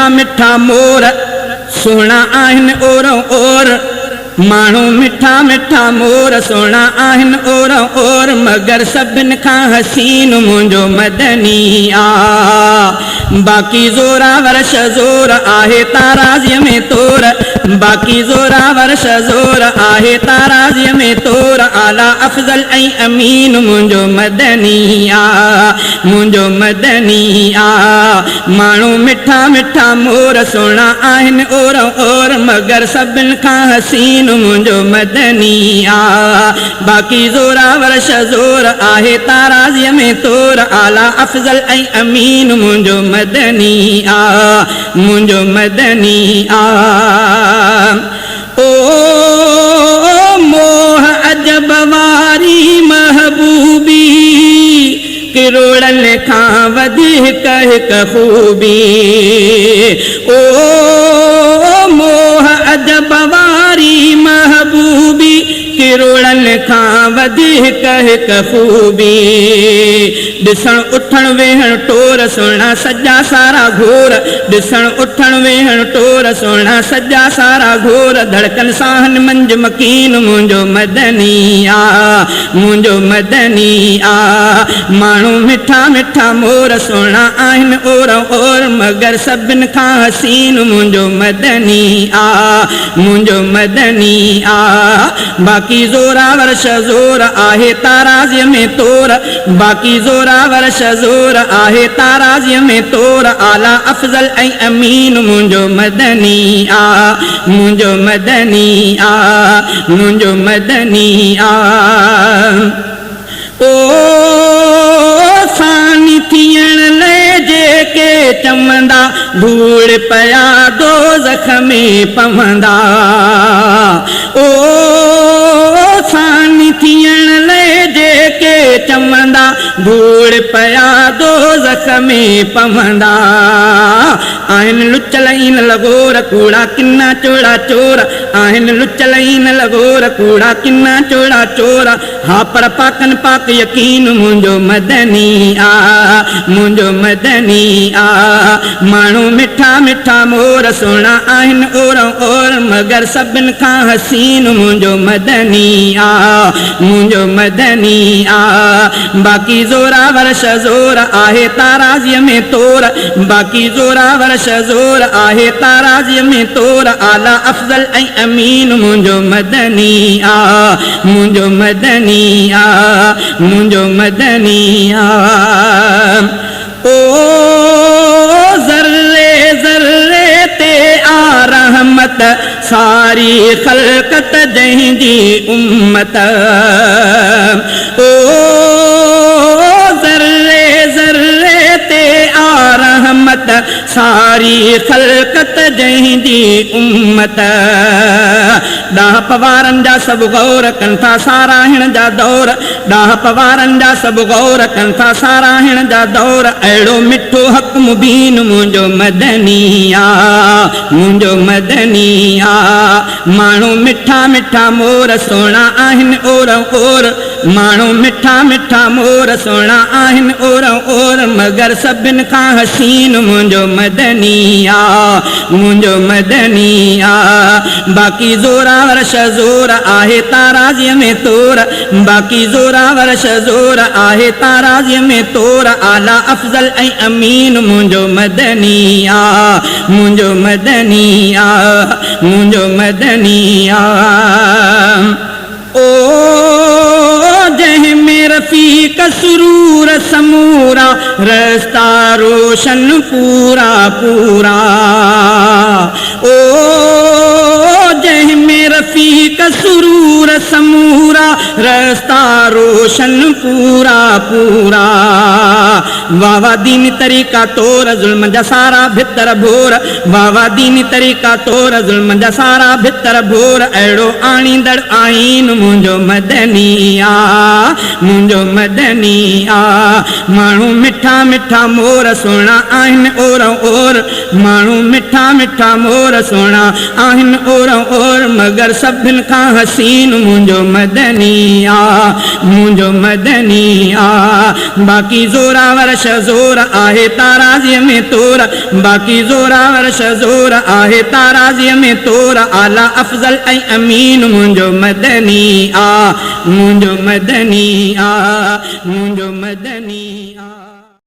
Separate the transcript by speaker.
Speaker 1: मिठा मोर सोना आहिन और और माण्हू मिठा मिठा मोर सोना आहिन और मगर सभिन खां हसीन मुंहिंजो मदनी आ। बाक़ी ज़ोरावर शज़ोर आहे ताराज़ीअ में तोर, बाक़ी ज़ोरावर शज़ोर आहे ताराज़ीअ में तोर। आला अफ़ज़ल ऐं अमीन मुंहिंजो मदनी आ, मुंहिंजो मदनी आ। माण्हू मिठा मिठा मोर सोना आहिन और मगर सभिन खां हसीन मुंहिंजो मदनी आ। बाक़ी ज़ोरावर शज़ोर आहे ताराज़ीअ में तोर। आला अफ़ज़ल ऐं अमीन मुंहिंजो मदनी आ, मुंहिंजो मदनी आ। ओ मोह अजब वारी महबूबी किरोड़नि खां वधीक हिक खूबी। ओ मोह अजब वारी महबूबी किरोड़नि खां वधीक हिक खूबी। ॾिसण उथण वेहण टोर सुहिणा सॼा सारा घोर, ॾिसण उथण वेहण टोर सुहिणा सॼा सारा घोर। धड़कन साहन मंज मकीन मुंहिंजो मदनी आ, मुंहिंजो मदनी आ। माण्हू मिठा मिठा मोर सुहिणा आहिनि और मगर सभिन खां हसीन मुंहिंजो मदनी आ, मुंहिंजो मदनी आ। बाक़ी ज़ोरावर शज़ोर आहे ताराज़ीअ में तोर, बाक़ी ज़ोरावर शज़ोर आहे ताराज़ीअ में तोर। आला अफ़ज़ल ऐं अमीन मुंहिंजो मदनी आ, मुंहिंजो मदनी आ, मुंहिंजो मदनी आ। ओ सानी थियण लाइ जेके चवंदा धूड़ पया दोज़ख में पवंदा। ओ सानी थियण लाइ जेके चवंदा धूड़ पया दोज़ख में पवंदा। आहिनि लुचल ईन लगोर कूड़ा किन्ना चोड़ा चोर, आहिनि लुचल ईन लगोर कूड़ा किन्ना चोड़ा चोर। हा पर पाकन पाक यकीन मुंहिंजो मदनी आ, मुंहिंजो मदनी आ। माण्हू मिठा मिठा मोर सुहिणा आहिनि और मगर सभिन खां हसीन मुंहिंजो मदनी आ, मुंहिंजो मदनी आ। बाक़ी ज़ोरावर शज़ोर आहे ताराज़ीअ में तोर, बाक़ी ज़ोरावर शज़ोर आहे ताराज़ीअ में तोर। आला अफ़ज़ल ऐं अमीन मुंहिंजो मदनी आ, मुंहिंजो मदनी आ, मुंहिंजो मदनी आ। ओ ज़र्रे ज़र्रे ते आ रहमत सारी ख़ल्क़त जंहिंजी उम्मत। ओ ज़र्रे ज़र्रे ते आ रहमत सारी ख़ल्क़त जंहिंजी उम्मत। ॾाह पवारनि जा सभु गौर कनि था साराहिण जा दौर, ॾाह पवारनि जा सभु गौर कनि था साराहिण जा दौर। अहिड़ो मिठो हक़ मुबीन मुंहिंजो मदनी आ, मुंहिंजो मदनी आ। माण्हू मिठा मिठा मोर सुहिणा आहिनि और माण्हू मिठा मिठा मोर सुहिणा आहिनि और मगर सभिन खां हसीन मुंहिंजो मदनी आ, मुंहिंजो मदनी आ। बाक़ी ज़ोरावर शज़ोर आहे ताराज़ीअ में तोर, बाक़ी ज़ोरावर शज़ोर आहे ताराज़ीअ में तोर। आला अफ़ज़ल ऐं अमीन मुंहिंजो मदनी आ, मुंहिंजो मदनी आ, मुंहिंजो मदनी आ। ओ जंहिंमें रफ़ीक सुरूर समूरा रस्ता रोशन पूरा पूरा। ओ जंहिंमें रफ़ीक सुरूर समूरा रस्ता रोशन पूरा पूरा। वावा दीनी तरीक़ा तोर ज़ुल्म जा सारा भितर भोर, वावा दीनी तरीक़ा तोर ज़ुल्म जा सारा भितर भोर। अहिड़ो आणींदड़ आईन मुंहिंजो मदनी आ, मुंहिंजो मदनी आ। माण्हू मिठा मिठा मोर सुहिणा आहिनि और माण्हू मिठा मिठा मोर सुहिणा आहिनि और और मगर सभिनि खां हसीन मुंहिंजो मदनी आ, मुंहिंजो मदनी आ। बाक़ी ज़ोरावर शज़ोर आहे ताराज़ीअ में तोर, बाक़ी ज़ोरावर शज़ोर आहे ताराज़ीअ में तोर, आला अफ़ज़ल ऐं अमीन मुंहिंजो मदनी आ, मुंहिंजो मदनी आ, मुंहिंजो मदनी आ।